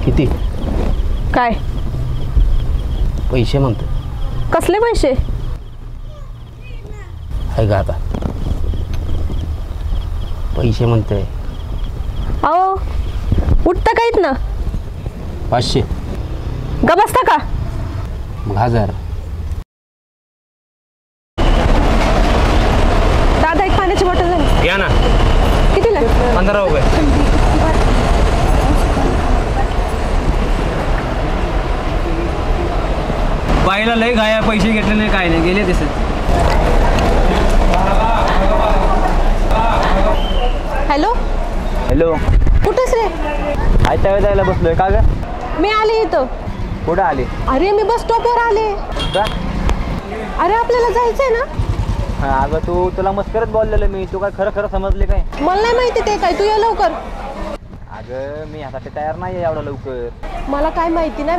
किती? काय पैसे म्हणतो. कसले पैसे? आहे का आता पैसे म्हणतोय. अहो उठता काहीत ना. 500. ग बसता का? मग 1000. दादा एक पाण्याची बॉटल झाली. या ना. कितीला? 15 रुपये. बाईला लय गाया, पैसे घेतले नाही, काय नाही, गेले तसे. हॅलो हॅलो, कुठेस रे? आयत्या वेळेला जायला बसलोय. का ग? मी आले इथं. कुठं आली? अरे मी बस स्टॉपवर आले. का? अरे आपल्याला जायचंय ना. हा, अगं तुला मस्करत बोललेलं मी. तू काय खरं खरं समजले काय? मला नाही माहिती ते काय. तू ये लवकर. अगं मी ह्यासाठी तयार नाही आहे एवढं लवकर. मला काय माहिती नाही.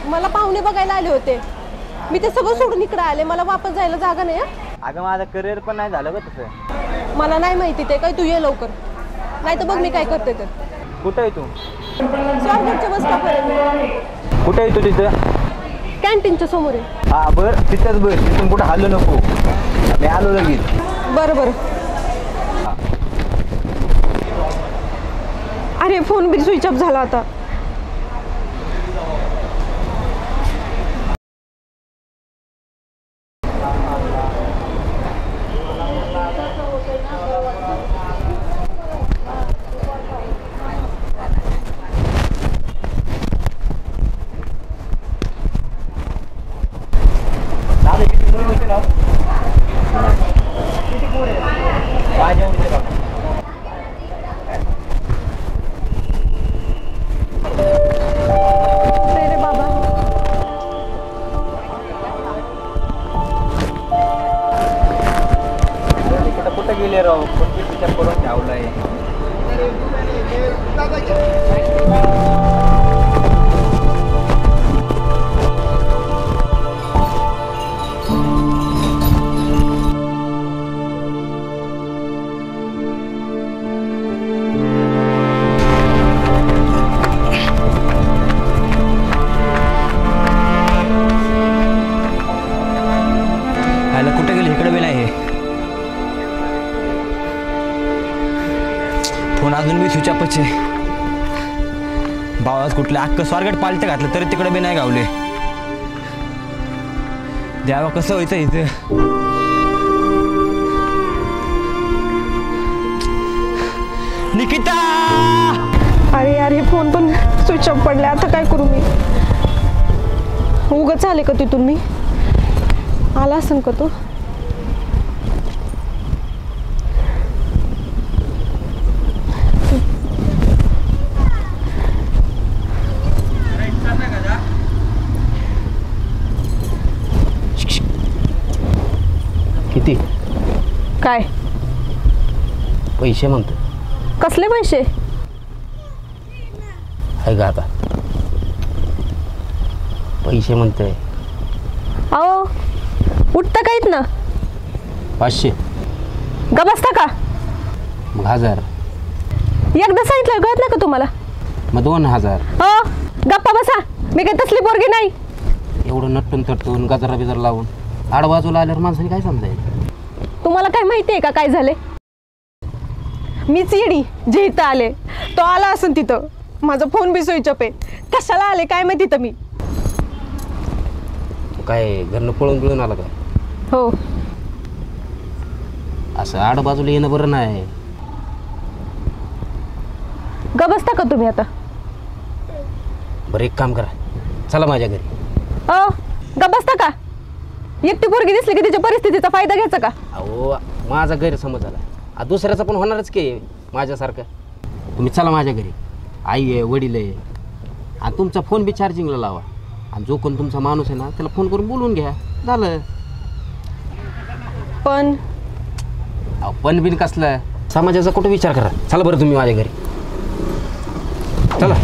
मला पाहुणे बघायला आले होते. मी ते सगळं सोडून इकडे आले. मला वापस जायला जागा नाही. अगं माझं करिअर पण नाही झालं ग तसं. मला नाही माहिती ते काय. तू ये लवकर, नाही तर बघ मी काय करते तर. कुठं आहे तू? स्वारगेटच्या बस स्टॉपवर. कुठं आहे तू? तिथं कॅन्टीनच्या समोर आहे. हा बरं, तिथंच बस. तिथून कुठं हल्लो नको. मी आलो लगेच. बरं बरं. अरे फोन बिल स्विच ऑफ झाला आता. रे बाबा, कुठं गेले राव? कोणती विचार करून ठेवलाय? कुठे गेले? इकडे बी नाही. फोन अजून मी स्विच ऑफच आहे. भावात कुठलं अख्खं स्वारगेट पालटे घातलं तरी तिकडे बी नाही गावले. द्यावं कसं व्हायचं इथे. निकिता, अरे यार हे फोन पण स्विच ऑफ पडले. आता काय करू मी? उगाच आले का तिथून मी? आला असं का तो? किती? काय पैसे म्हणतो. कसले पैसे? आहे का आता पैसे म्हणतोय. अहो उठता काहीत ना. 500. ग बसता का? मग 1000. एकदा सांगितलं कळत नाही का तुम्हाला? मग 2000. हो गप्पा बसा. मी काही तसली पोरगी नाही. एवढं नटून तटून गजरा बिजरा लावून आडबाजूला आल्यावर माणसाने काय समजायचं? तुम्हाला काय माहिती आहे का काय झाले? मीच येडी जे इथं आले. तो आला असन तिथं. माझा फोन बी स्विच ऑफ आहे. कशाला आले काय माहिती तर मी. काय घरनं पळून पिळून आला का? हो. असं आडबाजूला येणं बरं नाही. ग बसता का तुम्ही आता? बरं एक काम करा, चला माझ्या घरी. ग बसता का? एकटी पोरगी दिसली की तिच्या परिस्थितीचा फायदा घ्यायचा का? अहो माझा गैरसमज झाला. दुसऱ्याचा पण होणारच की माझ्यासारखं. तुम्ही चला माझ्या घरी. आई आहे, वडील आहे. आणि तुमचा फोन बी चार्जिंगला लावा. आणि जो कोण तुमचा माणूस आहे ना त्याला फोन करून बोलवून घ्या. झालं. पण पण बिन कसलं समाजाचा कुठं विचार करा. चला बरं तुम्ही माझ्या घरी. चला.